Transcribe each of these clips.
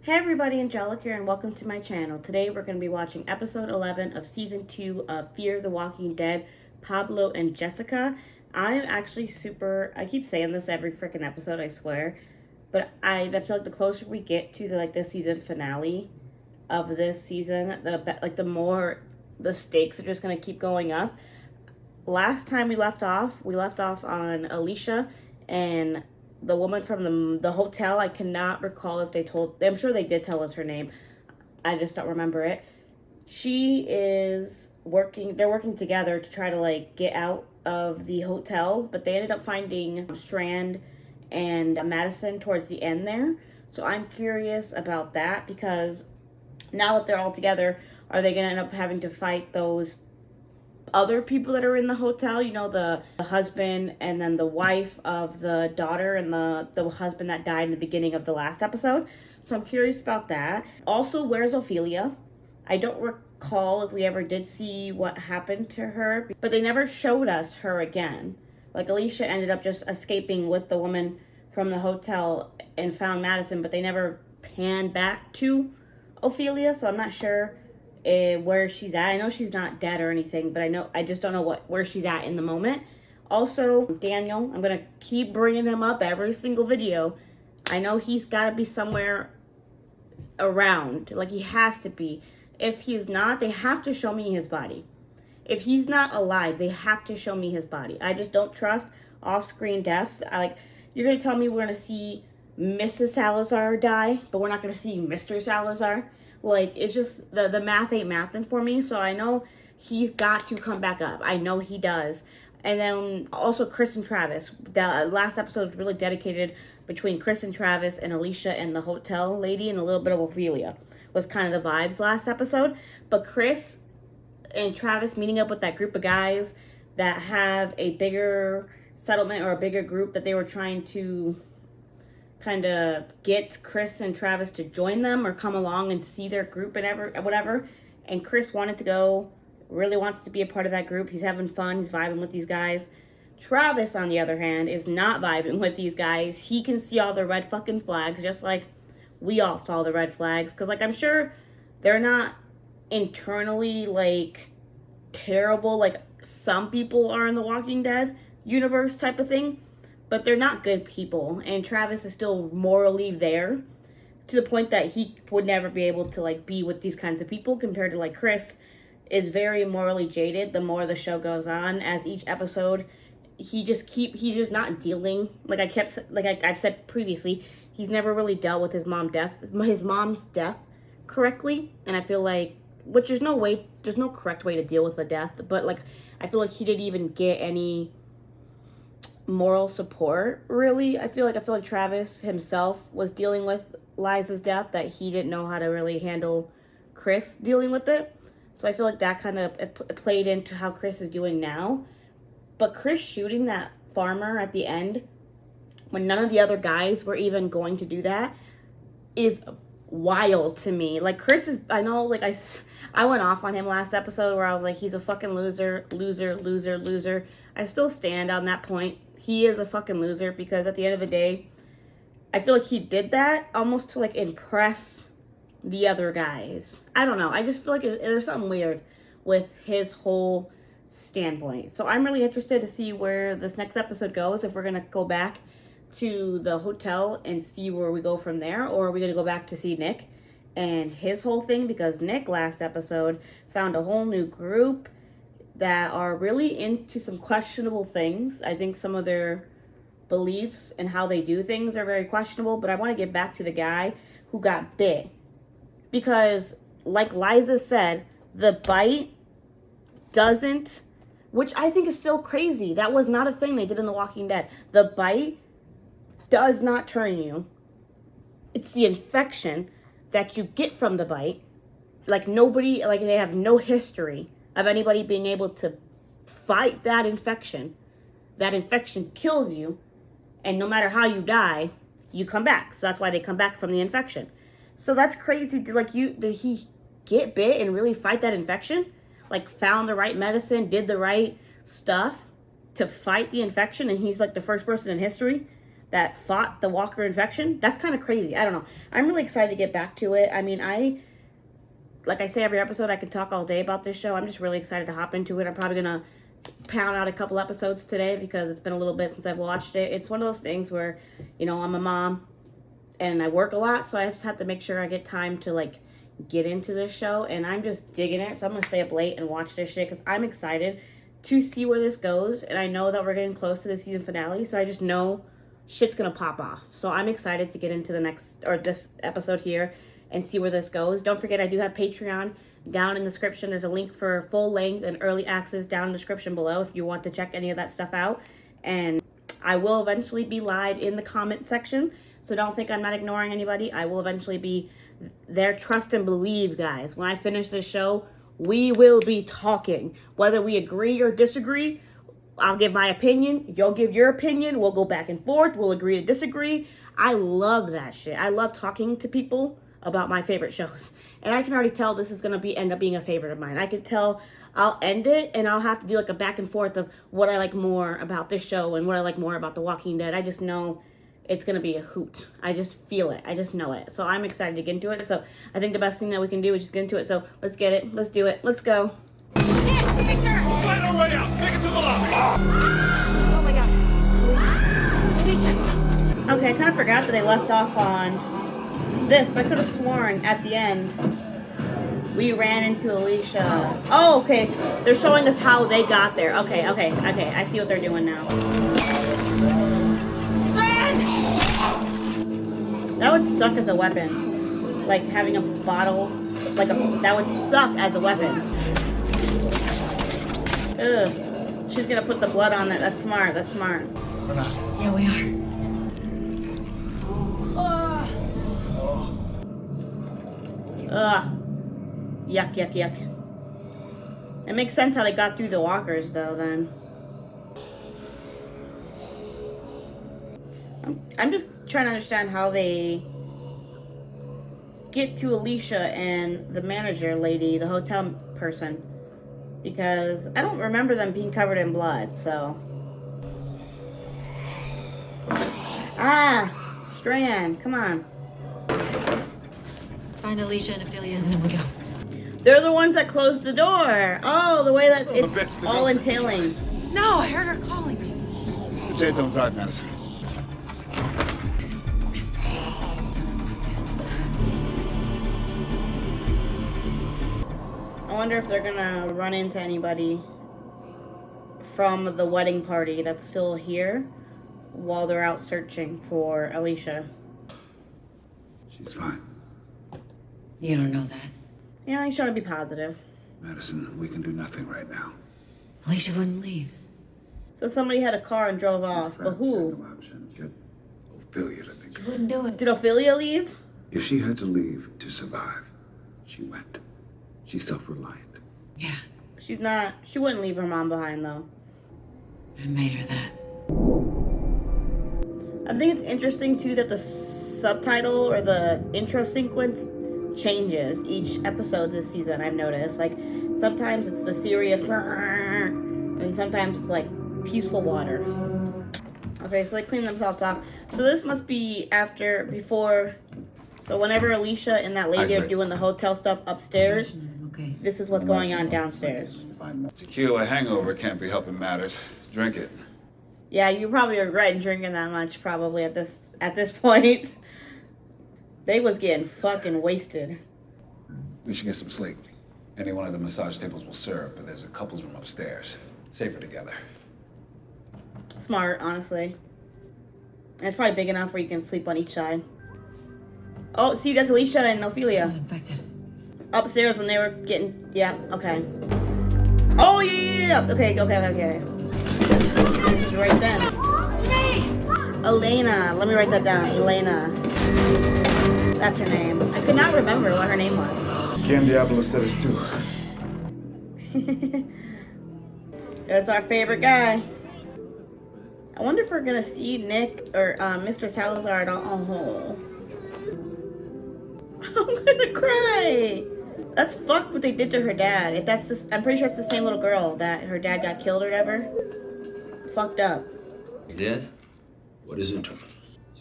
Hey everybody, Angelic here and welcome to my channel. Today we're going to be watching episode 11 of season 2 of Fear the Walking Dead, Pablo and Jessica. I'm actually I keep saying this every freaking episode, I swear, but I feel like the closer we get to the season finale of this season, the more the stakes are just going to keep going up. Last time we left off on Alicia and the woman from the hotel. I cannot recall if I'm sure they did tell us her name. I just don't remember it. They're working together to try to get out of the hotel, but they ended up finding Strand and Madison towards the end there. So I'm curious about that because now that they're all together, are they going to end up having to fight those other people that are in the hotel, the husband and then the wife of the daughter and the husband that died in the beginning of the last episode. So I'm curious about that. Also, where's Ophelia? I don't recall if we ever did see what happened to her, but they never showed us her again. Alicia ended up just escaping with the woman from the hotel and found Madison, but they never panned back to Ophelia, so I'm not sure where she's at. I know she's not dead or anything, but I just don't know where she's at in the moment. Also, Daniel, I'm gonna keep bringing him up every single video. I know he's got to be somewhere around, he has to be. If he's not, they have to show me his body. If he's not alive, they have to show me his body. I just don't trust off-screen deaths. You're gonna tell me we're gonna see Mrs. Salazar die, but we're not gonna see Mr. Salazar. It's just the math ain't mathing for me. So I know he's got to come back up. I know he does. And then also Chris and Travis. The last episode was really dedicated between Chris and Travis and Alicia and the hotel lady and a little bit of Ophelia was kind of the vibes last episode. But Chris and Travis meeting up with that group of guys that have a bigger settlement or a bigger group that they were trying to kind of get Chris and Travis to join them or come along and see their group and whatever. And Chris wanted to go, really wants to be a part of that group. He's having fun. He's vibing with these guys. Travis, on the other hand, is not vibing with these guys. He can see all the red fucking flags, just like we all saw the red flags. Because, I'm sure they're not internally, terrible like some people are in the Walking Dead universe type of thing. But they're not good people, and Travis is still morally there to the point that he would never be able to be with these kinds of people compared to Chris is very morally jaded the more the show goes on. As each episode, he's just not dealing. I've said previously, he's never really dealt with his mom's death correctly, and I feel which there's no correct way to deal with a death, but I feel he didn't even get any moral support, really. I feel like Travis himself was dealing with Liza's death, that he didn't know how to really handle Chris dealing with it. So I feel that kind of played into how Chris is doing now. But Chris shooting that farmer at the end, when none of the other guys were even going to do that, is wild to me. Chris is, I know, I went off on him last episode where I was he's a fucking loser. I still stand on that point. He is a fucking loser because at the end of the day, I feel he did that almost to impress the other guys. I don't know. I just feel there's something weird with his whole standpoint. So I'm really interested to see where this next episode goes. If we're going to go back to the hotel and see where we go from there, or are we going to go back to see Nick and his whole thing, because Nick last episode found a whole new group that are really into some questionable things. I think some of their beliefs and how they do things are very questionable, but I want to get back to the guy who got bit. Because, like Liza said, the bite doesn't, which I think is so crazy. That was not a thing they did in The Walking Dead. The bite does not turn you. It's the infection that you get from the bite. They have no history of anybody being able to fight that infection. That infection kills you, and no matter how you die, you come back. So that's why they come back from the infection. So that's crazy. Did he get bit and really fight that infection? Found the right medicine, did the right stuff to fight the infection, and he's the first person in history that fought the Walker infection. That's kind of crazy. I don't know. I'm really excited to get back to it. I mean, like I say every episode, I could talk all day about this show. I'm just really excited to hop into it. I'm probably going to pound out a couple episodes today because it's been a little bit since I've watched it. It's one of those things where, you know, I'm a mom and I work a lot, so I just have to make sure I get time to, like, get into this show, and I'm just digging it. So I'm going to stay up late and watch this shit because I'm excited to see where this goes, and I know that we're getting close to the season finale, so I just know shit's gonna pop off. So I'm excited to get into this episode here and see where this goes. Don't forget, I do have Patreon down in the description. There's a link for full length and early access down in the description below if you want to check any of that stuff out. And I will eventually be live in the comment section, so don't think I'm not ignoring anybody. I will eventually be there. Trust and believe, guys. When I finish this show, we will be talking. Whether we agree or disagree, I'll give my opinion, you'll give your opinion, we'll go back and forth, we'll agree to disagree. I love that shit. I love talking to people about my favorite shows. And I can already tell this is going to end up being a favorite of mine. I can tell I'll end it and I'll have to do like a back and forth of what I like more about this show and what I like more about The Walking Dead. I just know it's going to be a hoot. I just feel it. I just know it. So I'm excited to get into it. So I think the best thing that we can do is just get into it. So let's get it. Let's do it. Let's go. We'll find our way out. Make it to the lobby. Oh my god. Alicia. Okay, I kind of forgot that they left off on this, but I could have sworn at the end we ran into Alicia. Oh, okay. They're showing us how they got there. Okay. I see what they're doing now. That would suck as a weapon. Like having a bottle, that would suck as a weapon. Ugh. She's gonna put the blood on it. That's smart. That's smart. We're not. Yeah, we are. Ugh. Yuck. It makes sense how they got through the walkers, though, then. I'm just trying to understand how they get to Alicia and the manager lady, the hotel person. Because I don't remember them being covered in blood, so. Ah! Strand, come on. Let's find Alicia and Ophelia and then we go. They're the ones that closed the door. Oh, the way that it's all entailing. No, I heard her calling me. Jay, don't drive, Madison. I wonder if they're gonna run into anybody from the wedding party that's still here while they're out searching for Alicia. She's fine. You don't know that. Yeah, he's trying to be positive. Madison, we can do nothing right now. Alicia wouldn't leave. So somebody had a car and drove off, but who? No option. Get Ophelia to think. She wouldn't do it. Did Ophelia leave? If she had to leave to survive, she went. She's self-reliant. Yeah, She wouldn't leave her mom behind, though. I made her that. I think it's interesting, too, that the subtitle or the intro sequence changes each episode this season, I've noticed. Like, sometimes it's the serious, and sometimes it's, like, peaceful water. Okay, so they clean themselves off. So this must be before... So whenever Alicia and that lady are doing the hotel stuff upstairs, Okay. this is what's going on downstairs. Tequila hangover can't be helping matters. Drink it. Yeah, you probably regret drinking that much probably at this point. They was getting fucking wasted. We should get some sleep. Any one of the massage tables will serve, but there's a couple's room upstairs. Safer together. Smart, honestly. And it's probably big enough where you can sleep on each side. Oh, see, that's Alicia and Ophelia. Infected. Upstairs when they were getting... Yeah, okay. Oh, yeah. Okay. This is right then. It's me! Elena. Let me write that down. Elena. That's her name. I could not remember what her name was. Ken Diablo said it's too. There's our favorite guy. I wonder if we're gonna see Nick or Mr. Salazar at all. Oh. I'm gonna cry. That's fucked what they did to her dad. If that's just, I'm pretty sure it's the same little girl that her dad got killed or whatever. Fucked up. Death? What is it?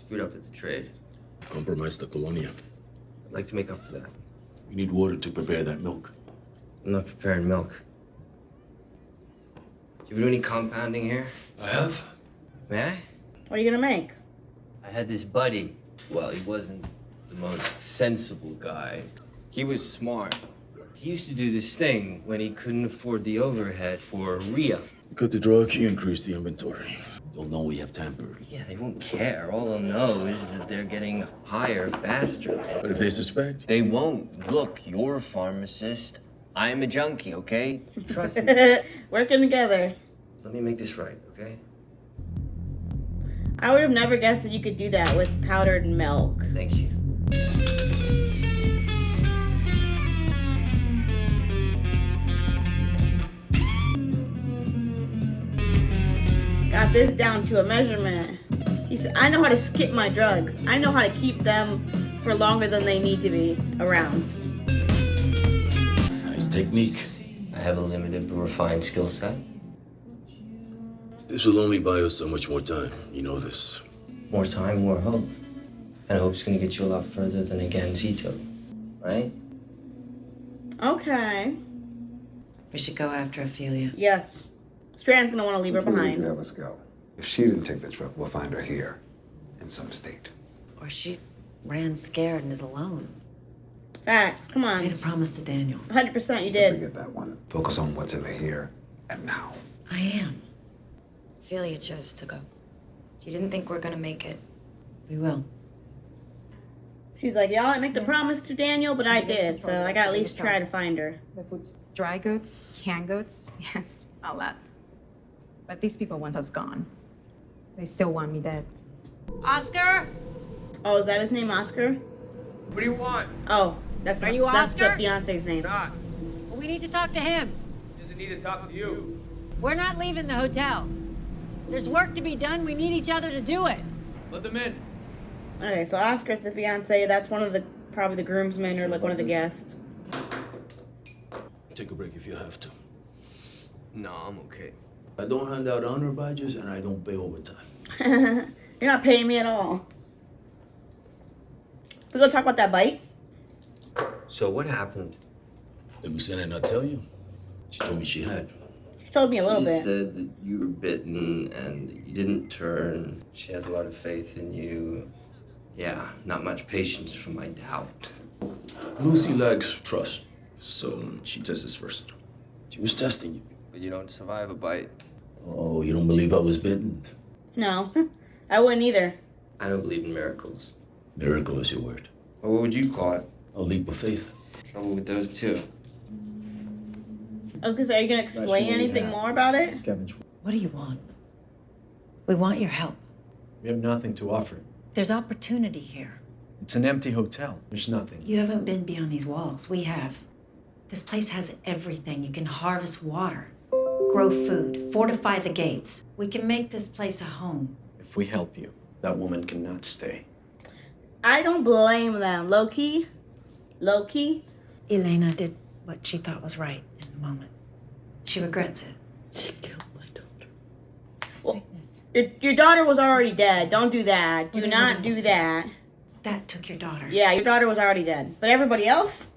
screwed up at the trade. Compromised the colonia. I'd like to make up for that. You need water to prepare that milk. I'm not preparing milk. Do you do any compounding here? I have. May I? What are you gonna make? I had this buddy. Well, he wasn't the most sensible guy. He was smart. He used to do this thing when he couldn't afford the overhead for re-up. Cut the drug, you increase the inventory. They'll know we have tampered. Yeah, they won't care. All they'll know is that they're getting higher faster. But if they suspect? They won't. Look, you're a pharmacist. I'm a junkie, okay? Trust me. Working together. Let me make this right, okay? I would have never guessed that you could do that with powdered milk. Thank you. Got this down to a measurement. He said, I know how to skip my drugs. I know how to keep them for longer than they need to be around. Nice technique. I have a limited but refined skill set. This will only buy us so much more time. You know this. More time, more hope. And hope's gonna get you a lot further than a Gansito, right? Okay. We should go after Ophelia. Yes. Strand's gonna want to leave her Which way would behind. you have us go? If she didn't take the truck, we'll find her here, in some state. Or she ran scared and is alone. Facts. Come Made a on. promise to Daniel. 100% you Don't did. forget that one. Focus on what's in the here and now. I am. Ophelia chose to go. She didn't think we're gonna make it. We will. She's like, y'all didn't make the promise to Daniel, but I did, so I gotta at least try to find her. Dry goods, canned goods, yes, all that. But these people want us gone. They still want me dead. Oscar? Oh, is that his name, Oscar? What do you want? Oh, that's Are you that's the Oscar? fiance's name. Not. We need to talk to him. He doesn't need to talk to you. We're not leaving the hotel. There's work to be done. We need each other to do it. Let them in. Okay, so Oscar's the fiance. That's one of the probably the groomsmen or like one of the guests. Take a break if you have to. No, I'm okay. I don't hand out honor badges and I don't pay overtime. You're not paying me at all. We gonna talk about that bite? So what happened? Did Lucina not tell you? She told me she had. She told me a little She bit. said that you were bitten and that you didn't turn. She had a lot of faith in you. Yeah, not much patience for my doubt. Lucy lacks trust, so she tests us first. She was testing you. But you don't survive a bite. Oh, you don't believe I was bitten? No, I wouldn't either. I don't believe in miracles. Miracle is your word. Well, what would you call it? A leap of faith. Trouble with those two. I was gonna say, are you gonna explain anything more about it? What do you want? We want your help. We have nothing to offer. There's opportunity here. It's an empty hotel. There's nothing. You haven't been beyond these walls. We have. This place has everything. You can harvest water, grow food, fortify the gates. We can make this place a home. If we help you, that woman cannot stay. I don't blame them. Low key. Elena did what she thought was right in the moment. She regrets it. She killed my daughter. Well, your daughter was already dead. Don't do that. Do not do that. That took your daughter. Yeah, your daughter was already dead. But everybody else?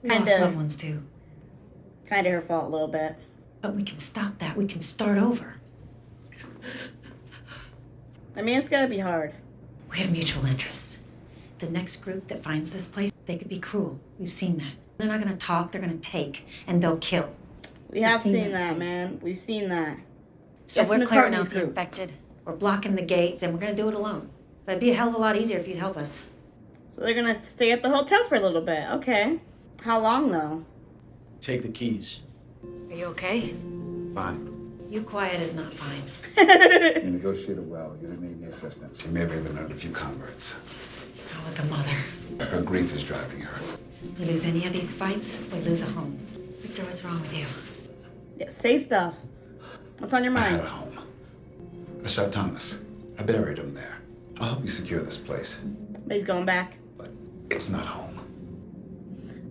We lost loved ones too. Kinda her fault a little bit. But we can stop that. We can start over. I mean, it's gotta be hard. We have mutual interests. The next group that finds this place, they could be cruel. We've seen that. They're not gonna talk, they're gonna take, and they'll kill. We have seen that, man. We've seen that. So Yes, we're Miss clearing Hartman's out the group. infected. We're blocking the gates, and we're gonna do it alone. But it'd be a hell of a lot easier if you'd help us. So they're gonna stay at the hotel for a little bit. Okay. How long though? Take the keys. Are you okay? Fine. You quiet is not fine. You negotiated well. You didn't need any assistance. She may have even earned a few converts. Not with the mother. Her grief is driving her. We lose any of these fights, we lose a home. Victor, what's wrong with you? Yeah, say stuff. What's on your I had mind? a home. I shot Thomas. I buried him there. I'll help you secure this place. But he's going back. But it's not home.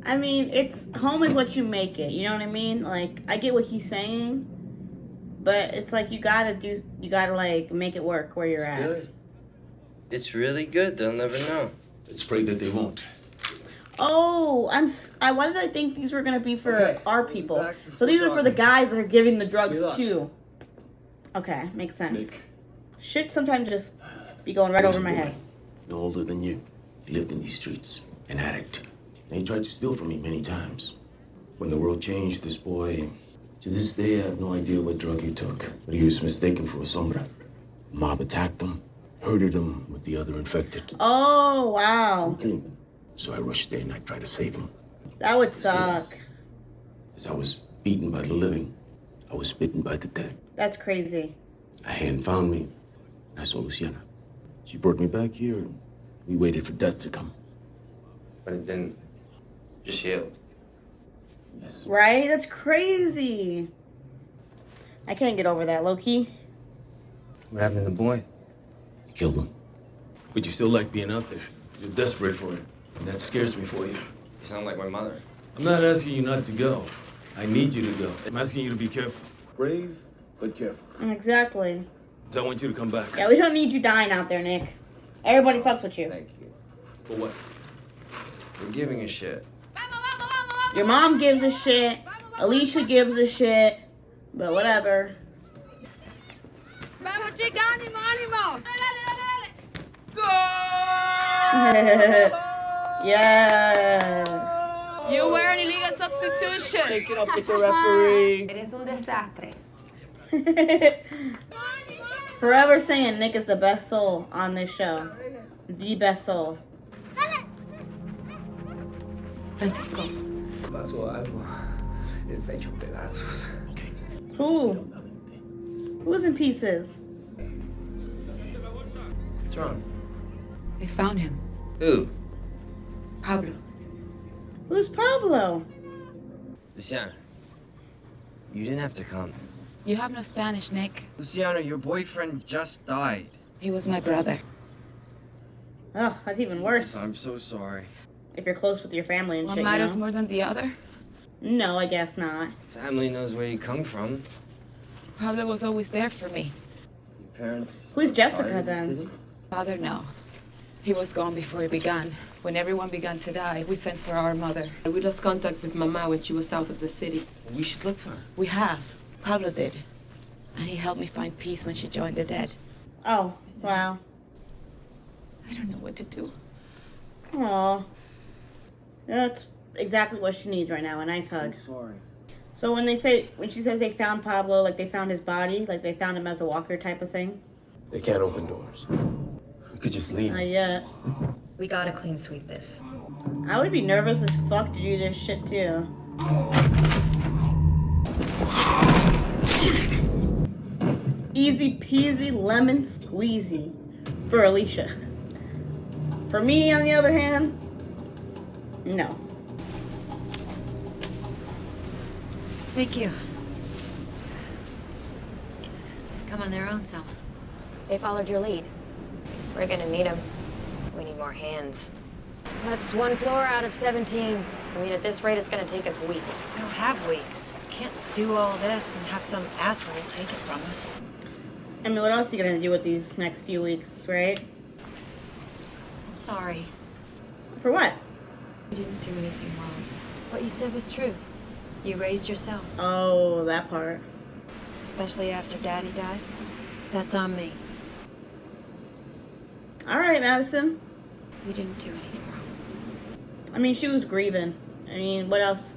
I mean, it's home is what you make it. You know what I mean? Like, I get what he's saying, but it's like you gotta like make it work where you're at. Good. It's really good. They'll never know. Let's pray that they won't. Oh, why did I think these were gonna be for Okay, our we'll be people? back So these are before for the dawn. guys that are giving the drugs Good luck. to. Okay, makes sense. Nick. Shit sometimes just be going right over my head. No older than you. He lived in these streets. An addict. And he tried to steal from me many times. When the world changed, this boy... To this day, I have no idea what drug he took. But he was mistaken for a sombra. The mob attacked him, herded him with the other infected. Oh, wow. Killed him. So I rushed in. I tried to save him. That would suck. As I was beaten by the living, I was bitten by the dead. That's crazy. A hand found me, and I saw Luciana. She brought me back here, and we waited for death to come. But it didn't just heal. Yes. Right? That's crazy. I can't get over that, Loki. What happened to the boy? You killed him. But you still like being out there. You're desperate for it, and that scares me for you. You sound like my mother. I'm not asking you not to go. I need you to go. I'm asking you to be careful. Brave, but careful. Exactly. I want you to come back. Yeah, we don't need you dying out there, Nick. Everybody fucks with you. Thank you. For what? For giving a shit. Your mom gives a shit. Alicia gives a shit. But whatever. Yes. You were an illegal substitution. Take it up with the referee. Eres un desastre. Forever saying Nick is the best soul on this show. The best soul. Francisco. Pasó algo. Está hecho pedazos. Who? Who's in pieces? What's wrong? They found him. Who? Pablo. Who's Pablo? Luciana. You didn't have to come. You have no Spanish, Nick. Luciana, your boyfriend just died. He was my brother. Oh, that's even worse. I'm so sorry. If you're close with your family and One shit, matters you know? more than the other. No, I guess not. Family knows where you come from. Pablo was always there for me. Your parents. Who's outside Jessica, of the then? city? Father, no. He was gone before it began. When everyone began to die, we sent for our mother. We lost contact with Mama when she was south of the city. We should look for her. We have. Pablo did. And he helped me find peace when she joined the dead. Oh, wow. I don't know what to do. Aw. That's exactly what she needs right now, a nice hug. I'm sorry. So when she says they found Pablo, like they found his body, like they found him as a walker type of thing? They can't open doors. We could just leave. Not yet. We gotta clean sweep this. I would be nervous as fuck to do this shit too. Easy peasy lemon squeezy for Alicia. For me, on the other hand, no. Thank you. Come on their own, Selma. They followed your lead. We're gonna need them. We need more hands. That's one floor out of 17. I mean, at this rate, it's gonna take us weeks. We don't have weeks. Can't do all this and have some asshole take it from us. I mean, what else are you gonna do with these next few weeks, right? I'm sorry. For what? We didn't do anything wrong. What you said was true. You raised yourself, Oh, that part. especially after Daddy died. That's on me. All right, Madison. We didn't do anything wrong. I mean, she was grieving. I mean, what else?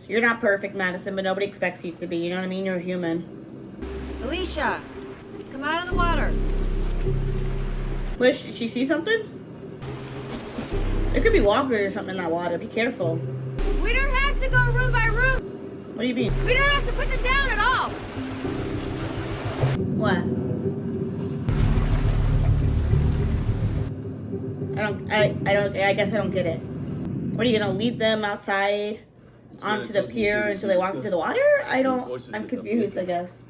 You're not perfect, Madison, but nobody expects you to be. You know what I mean? You're human. Alicia, come out of the water. Wish, did she see something? There could be walkers or something in that water. Be careful. We don't have to go room by room. What do you mean? We don't have to put them down at all. What? I guess I don't get it. What are you gonna lead them outside onto the pier until they walk into the water? I'm confused, I guess.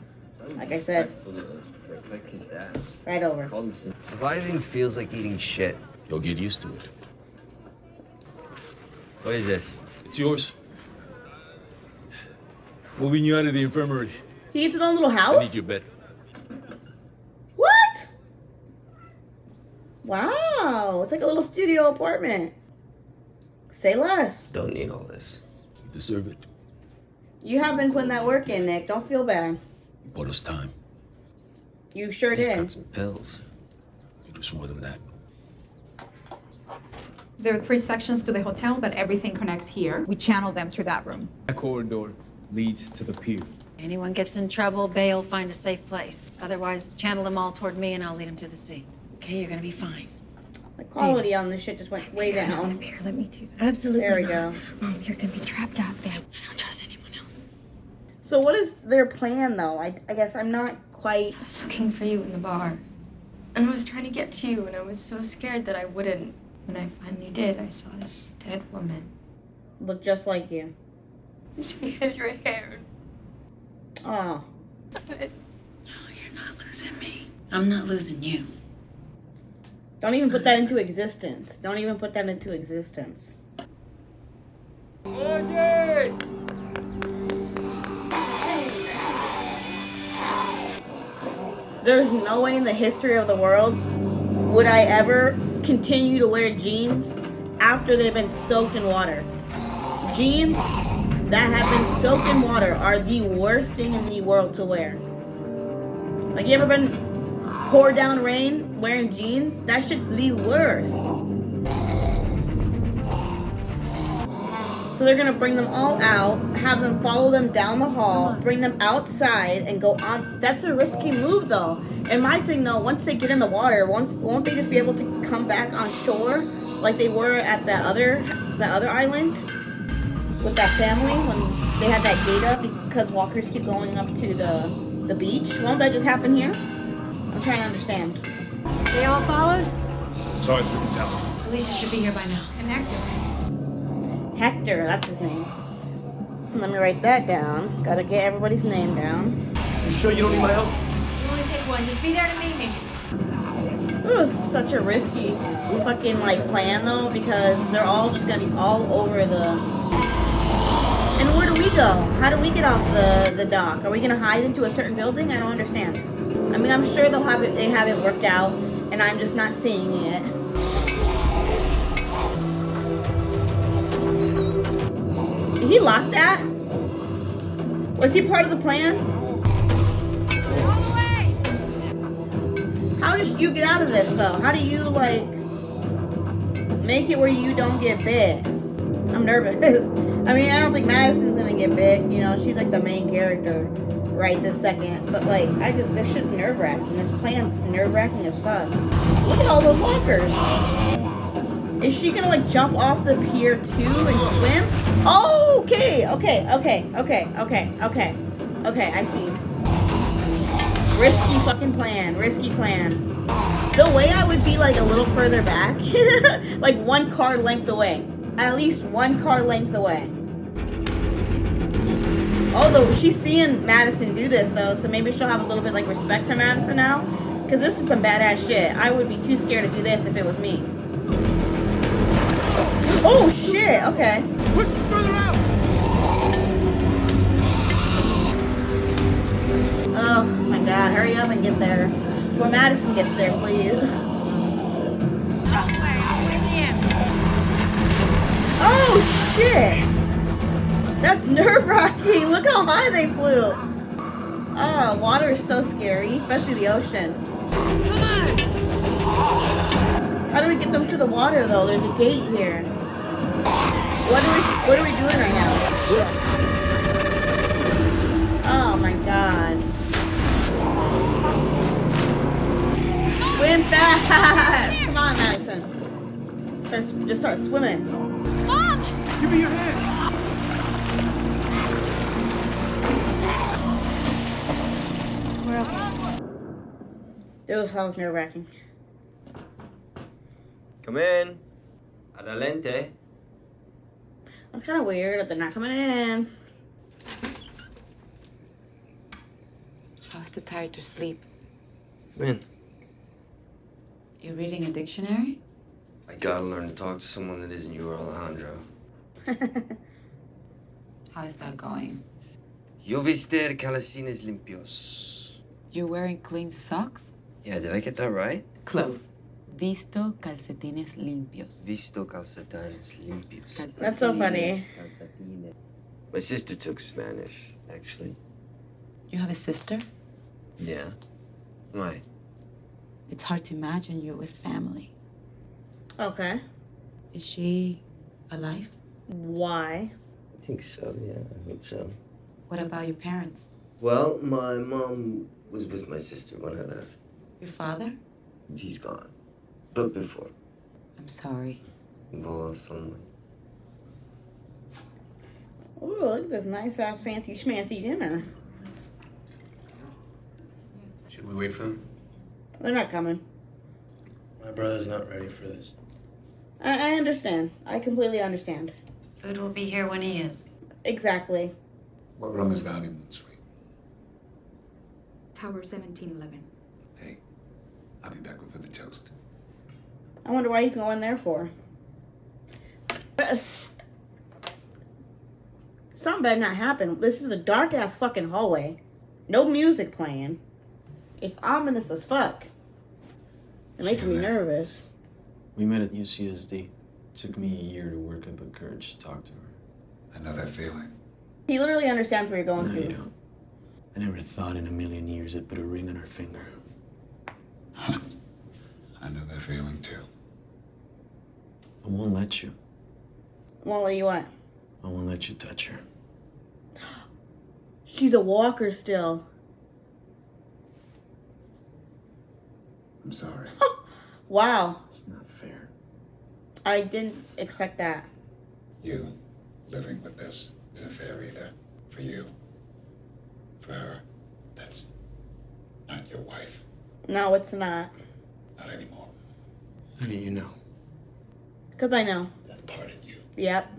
Like I said, right over. Surviving feels like eating shit. You'll get used to it. What is this? It's yours. Moving you out of the infirmary. He eats his own little I house? need your bed. What? Wow, it's like a little studio apartment. Say less. Don't need all this. You deserve it. You have been putting that work in, Nick. Don't feel bad. You bought us time. You sure Just did. got some pills. It was more than that. There are 3 sections to the hotel, but everything connects here. We channel them through that room. That corridor leads to the pier. Anyone gets in trouble, bail, find a safe place. Otherwise, channel them all toward me and I'll lead them to the sea. Okay, you're gonna be fine. The quality on this shit just went way down. Here, let me do that. Absolutely There we not. go. Mom, you're gonna be trapped out there. I don't trust anyone else. So what is their plan, though? I guess I'm not quite... I was looking for you in the bar. And I was trying to get to you, and I was so scared that I wouldn't. When I finally did, I saw this dead woman. Look just like you. She had your hair. Oh. No, you're not losing me. I'm not losing you. Don't even put that into existence. Don't even put that into existence. There's no way in the history of the world would I ever continue to wear jeans after they've been soaked in water. Jeans that have been soaked in water are the worst thing in the world to wear. Like, you ever been poured down rain wearing jeans? That shit's the worst. So they're gonna bring them all out, have them follow them down the hall, bring them outside, and go on. That's a risky move, though. And my thing, though, once they get in the water, won't they just be able to come back on shore like they were at the other island with that family when they had that gate up because walkers keep going up to the beach? Won't that just happen here? I'm trying to understand. They all followed? As far as we can tell. Alicia should be here by now. And Hector. Hector, that's his name. Let me write that down. Gotta get everybody's name down. You sure you don't need my help? You only take one. Just be there to meet me. Ooh, such a risky fucking plan though, because they're all just gonna be all over the. And where do we go? How do we get off the dock? Are we gonna hide into a certain building? I don't understand. I mean, I'm sure they have it worked out, and I'm just not seeing it. Did he lock that? Was he part of the plan? How did you get out of this, though? How do you, make it where you don't get bit? I'm nervous. I mean, I don't think Madison's gonna get bit. You know, she's, the main character right this second. But, this shit's nerve-wracking. This plan's nerve-wracking as fuck. Look at all those walkers. Is she gonna, jump off the pier, too, and swim? Oh, okay, I see. Risky fucking plan. Risky plan. The way I would be a little further back, like 1 car length away. At least 1 car length away. Although she's seeing Madison do this though, so maybe she'll have a little bit respect for Madison now. Because this is some badass shit. I would be too scared to do this if it was me. Oh shit, okay. Push further out! Oh my god, hurry up and get there. Before Madison gets there, please. Oh shit! That's nerve-wracking. Look how high they flew. Oh, water is so scary, especially the ocean. How do we get them to the water though? There's a gate here. What are we doing right now? Oh my god. Swim fast! Come on, Madison. Just start swimming. Mom! Give me your hand! We're okay. Dude, that was nerve-wracking. Come in. Adelante. That's kind of weird that they're not coming in. I was too tired to sleep. Come in. You reading a dictionary? I gotta learn to talk to someone that isn't you or Alejandro. How is that going? Yo vestir calcines limpios. You're wearing clean socks? Yeah, did I get that right? Close. Visto calcetines limpios. Visto calcetines limpios. That's so funny. My sister took Spanish, actually. You have a sister? Yeah. Why? It's hard to imagine you with family. Okay. Is she alive? Why? I think so, yeah. I hope so. What about your parents? Well, my mom was with my sister when I left. Your father? He's gone. But before, I'm sorry. we've all lost someone. Ooh, look at this nice ass fancy schmancy dinner. Should we wait for them? They're not coming. My brother's not ready for this. I understand. I completely understand. Food will be here when he is. Exactly. What room is the honeymoon suite? Tower 1711. Hey, I'll be back with the toast. I wonder why he's going there for. Something better not happen. This is a dark ass fucking hallway. No music playing. It's ominous as fuck. It makes me nervous. We met at UCSD. Took me a year to work up the courage to talk to her. I know that feeling. He literally understands what you're going No, through. you don't. I never thought in a million years I'd put a ring on her finger. I know that feeling too. I won't let you. Won't let you what? I won't let you touch her. She's a walker still. I'm sorry. Wow. It's not fair. I didn't expect that. You living with this isn't fair either. For you. For her. That's not your wife. No, it's not. Not anymore. How do you know? Because I know. That part of you. Yep.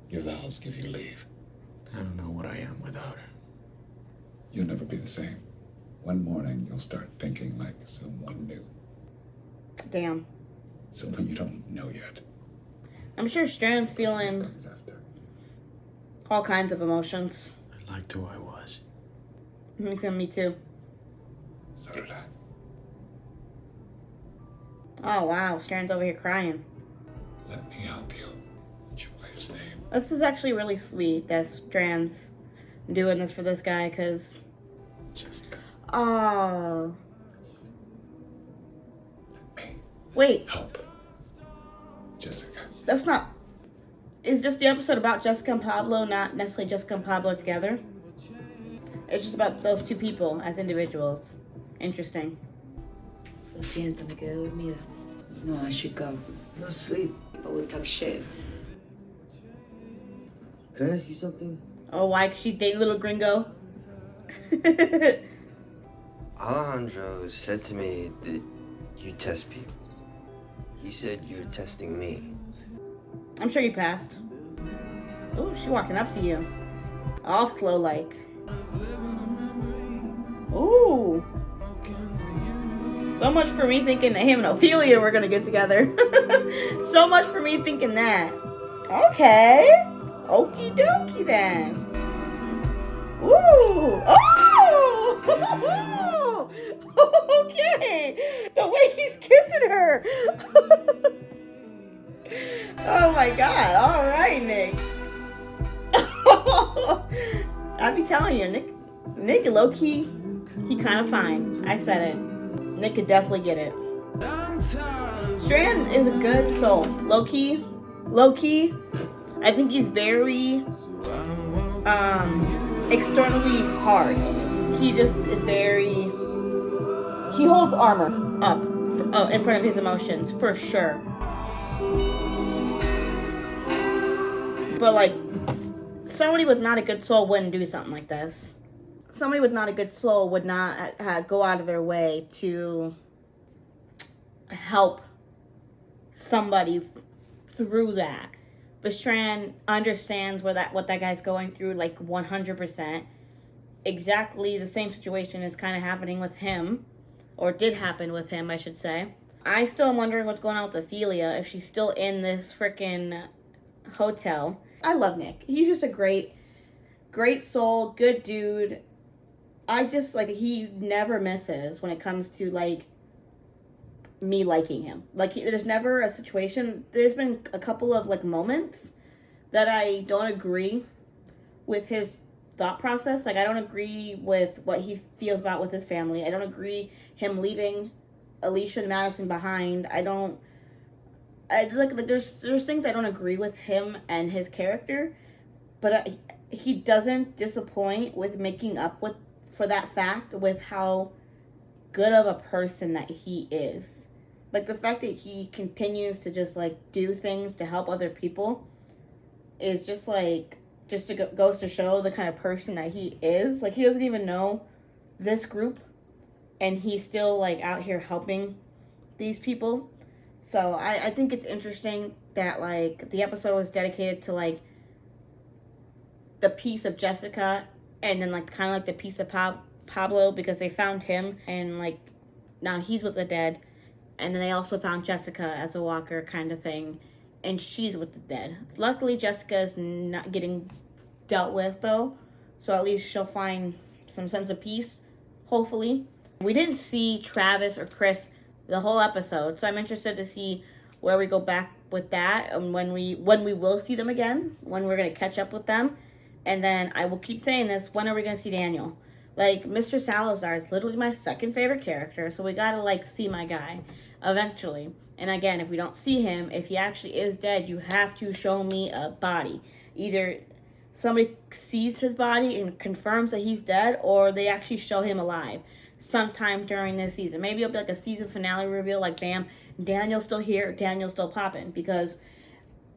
Your vows give you leave. I don't know what I am without her. You'll never be the same. One morning, you'll start thinking like someone new. Damn. Someone you don't know yet. I'm sure Strand's feeling Comes after. all kinds of emotions. I liked who I was. Me too. So did I. Oh, wow. Strand's over here crying. Let me help you. What's your wife's name? This is actually really sweet that Strand's doing this for this guy, because... Jessica. Oh. Let me Wait, help. Jessica. that's not... Is just the episode about Jessica and Pablo, not necessarily Jessica and Pablo together? It's just about those two people as individuals. Interesting. Lo siento, me quedé dormida. No, I should go. No sleep. But we'll talk shit. Can I ask you something? Oh, why? 'Cause she's dating little gringo? Alejandro said to me that you test people. He said you were testing me. I'm sure you passed. Oh, she walking up to you. All slow like. Ooh. So much for me thinking that him and Ophelia were gonna get together. So much for me thinking that. Okay. Okie dokie then. Ooh. Oh! Okay. The way he's kissing her. Oh my god. All right, Nick. I be telling you, Nick low-key, he kind of fine. I said it. Nick could definitely get it. Strand is a good soul. Low-key, I think he's very externally hard. He just is very, he holds armor up in front of his emotions, for sure. But like, somebody with not a good soul wouldn't do something like this. Somebody with not a good soul would not go out of their way to help somebody through that. But Strand understands what that guy's going through, like 100%. Exactly the same situation is kind of happening with him, or did happen with him, I should say. I still am wondering what's going on with Ophelia, if she's still in this freaking hotel. I love Nick. He's just a great soul, good dude. I just, like, he never misses when it comes to, like, me liking him. Like, there's never a situation, there's been a couple of like moments that I don't agree with his thought process. Like, I don't agree with what he feels about with his family. I don't agree him leaving Alicia and Madison behind. There's things I don't agree with him and his character, but he doesn't disappoint with making up for that fact with how good of a person that he is. Like, the fact that he continues to just like do things to help other people is just like, goes to show the kind of person that he is. Like, he doesn't even know this group, and he's still like out here helping these people. So I think it's interesting that like the episode was dedicated to like the piece of Jessica, and then like kind of like the piece of Pablo, because they found him and like now he's with the dead, and then they also found Jessica as a walker kind of thing, and she's with the dead. Luckily, Jessica's not getting dealt with though, so at least she'll find some sense of peace, hopefully. We didn't see Travis or Chris the whole episode, so I'm interested to see where we go back with that, and when we will see them again, when we're going to catch up with them. And then I will keep saying this, when are we going to see Daniel? Like, Mr. Salazar is literally my second favorite character, so we gotta like see my guy eventually. And again, if we don't see him, if he actually is dead, you have to show me a body. Either somebody sees his body and confirms that he's dead, or they actually show him alive sometime during this season. Maybe it'll be like a season finale reveal, like bam, Daniel's still here, Daniel's still popping. Because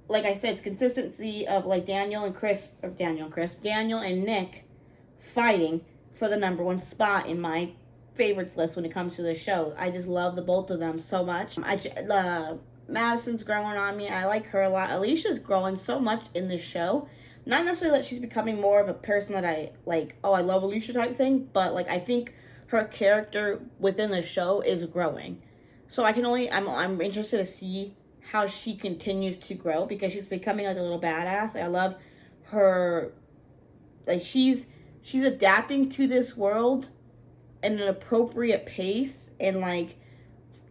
like I said, it's consistency of like Daniel and Nick fighting for the #1 spot in my favorites list when it comes to the show. I just love the both of them so much. Madison's growing on me. I like her a lot. Alicia's growing so much in this show. Not necessarily that she's becoming more of a person that I like, oh, I love Alicia type thing, but like I think her character within the show is growing. So I'm interested to see how she continues to grow, because she's becoming like a little badass. Like, I love her, like she's adapting to this world in an appropriate pace, and like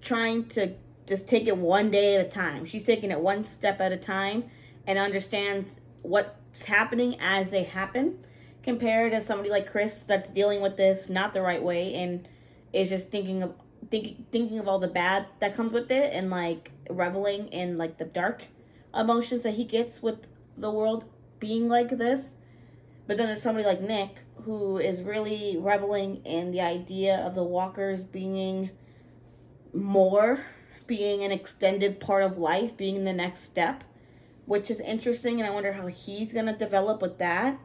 trying to just take it one day at a time. She's taking it one step at a time and understands what's happening as they happen, compared to somebody like Chris that's dealing with this not the right way and is just thinking of all the bad that comes with it, and like reveling in like the dark emotions that he gets with the world being like this. But then there's somebody like Nick who is really reveling in the idea of the walkers being an extended part of life, being the next step, which is interesting, and I wonder how he's going to develop with that.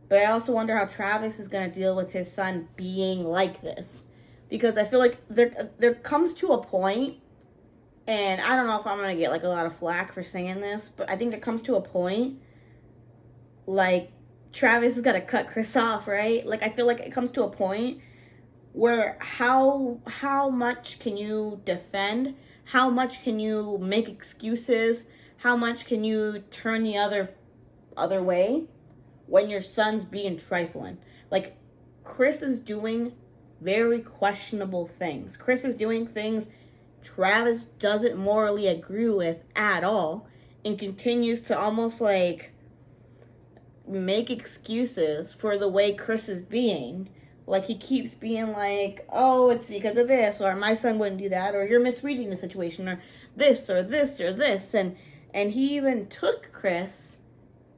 But I also wonder how Travis is going to deal with his son being like this. Because I feel like there comes to a point, and I don't know if I'm going to get like a lot of flack for saying this, but I think there comes to a point, like, Travis has got to cut Chris off, right? Like, I feel like it comes to a point where how much can you defend? How much can you make excuses? How much can you turn the other way when your son's being trifling? Like, Chris is doing very questionable things. Chris is doing things Travis doesn't morally agree with at all, and continues to almost like make excuses for the way Chris is being. Like, he keeps being like, oh, it's because of this, or my son wouldn't do that, or you're misreading the situation, or this, or this, or this. And he even took Chris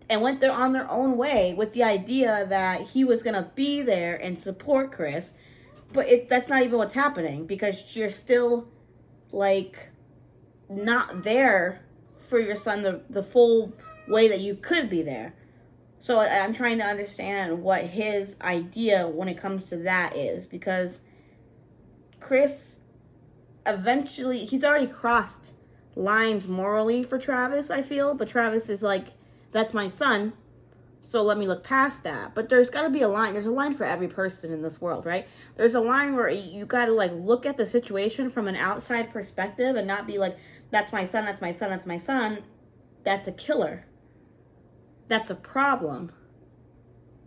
and went there on their own way with the idea that he was going to be there and support Chris. But that's not even what's happening, because you're still, like, not there for your son the full way that you could be there. So I'm trying to understand what his idea when it comes to that is, because Chris eventually, he's already crossed lines morally for Travis, I feel, but Travis is like, that's my son, so let me look past that. But there's got to be a line. There's a line for every person in this world, right? There's a line where you got to like look at the situation from an outside perspective and not be like, that's my son, that's my son, that's my son. That's a killer. That's a problem.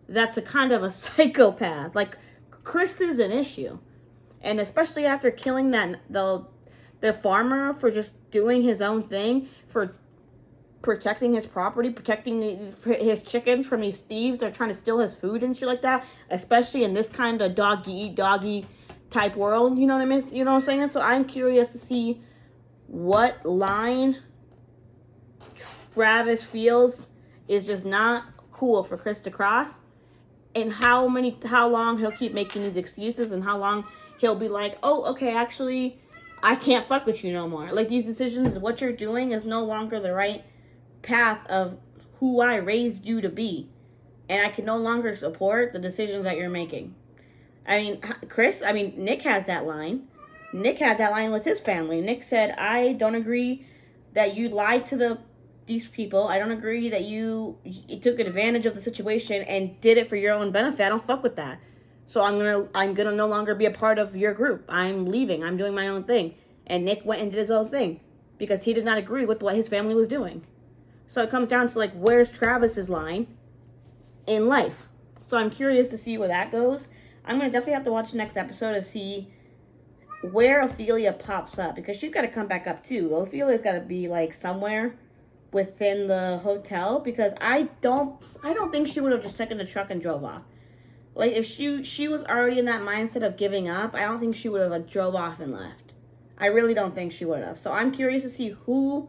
That's a kind of a psychopath. Like, Chris is an issue. And especially after killing the the farmer for just doing his own thing, for protecting his property, protecting his chickens from these thieves that are trying to steal his food and shit like that, especially in this kind of doggy type world, you know what I mean? You know what I'm saying? So I'm curious to see what line Travis feels is just not cool for Chris to cross, and how long he'll keep making these excuses, and how long he'll be like, oh, okay, actually, I can't fuck with you no more. Like, these decisions, what you're doing is no longer the right path of who I raised you to be. And I can no longer support the decisions that you're making. I mean, Nick has that line. Nick had that line with his family. Nick said, I don't agree that you lied to these people. I don't agree that you took advantage of the situation and did it for your own benefit. I don't fuck with that. So I'm gonna no longer be a part of your group. I'm leaving. I'm doing my own thing. And Nick went and did his own thing because he did not agree with what his family was doing. So it comes down to, like, where's Travis's line in life? So I'm curious to see where that goes. I'm gonna definitely have to watch the next episode to see where Ophelia pops up, because she's got to come back up too. Ophelia's got to be like somewhere within the hotel, because I don't think she would have just taken the truck and drove off. Like, if she was already in that mindset of giving up, I don't think she would have drove off and left. I really don't think she would have. So I'm curious to see who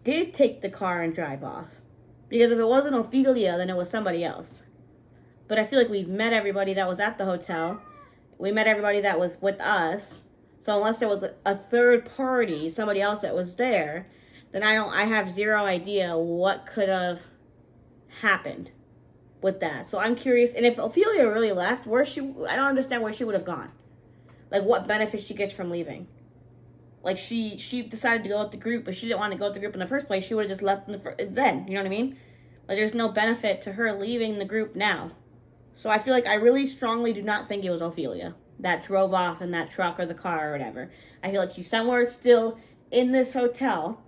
did take the car and drive off, because if it wasn't Ophelia, then it was somebody else. But I feel like we've met everybody that was at the hotel. We met everybody that was with us. So unless there was a third party, somebody else that was there, then I have zero idea what could have happened with that. So I'm curious. And if Ophelia really left, I don't understand where she would have gone. Like, what benefit she gets from leaving. Like, she decided to go with the group, but she didn't want to go with the group in the first place. She would have just left then, you know what I mean? Like, there's no benefit to her leaving the group now. So I feel like I really strongly do not think it was Ophelia that drove off in that truck or the car or whatever. I feel like she's somewhere still in this hotel.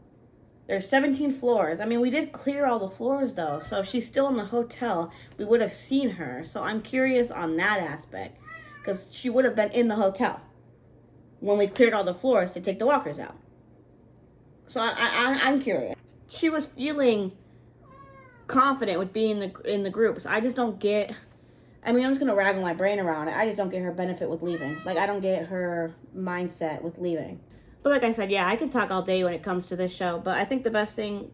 There's 17 floors. I mean, we did clear all the floors, though. So if she's still in the hotel, we would have seen her. So I'm curious on that aspect, because she would have been in the hotel when we cleared all the floors to take the walkers out. So I'm curious. She was feeling confident with being in the group. So I just don't get... I mean, I'm just going to raggle my brain around it. I just don't get her benefit with leaving. Like, I don't get her mindset with leaving. But like I said, yeah, I can talk all day when it comes to this show. But I think the best thing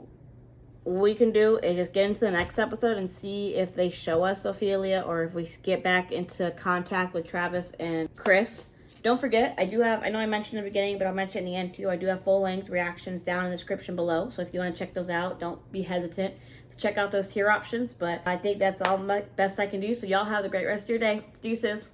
we can do is just get into the next episode and see if they show us Ophelia, or if we get back into contact with Travis and Chris. Don't forget, I know I mentioned in the beginning, but I'll mention in the end too, I do have full-length reactions down in the description below. So if you want to check those out, don't be hesitant to check out those tier options. But I think that's all best I can do. So y'all have a great rest of your day. Deuces.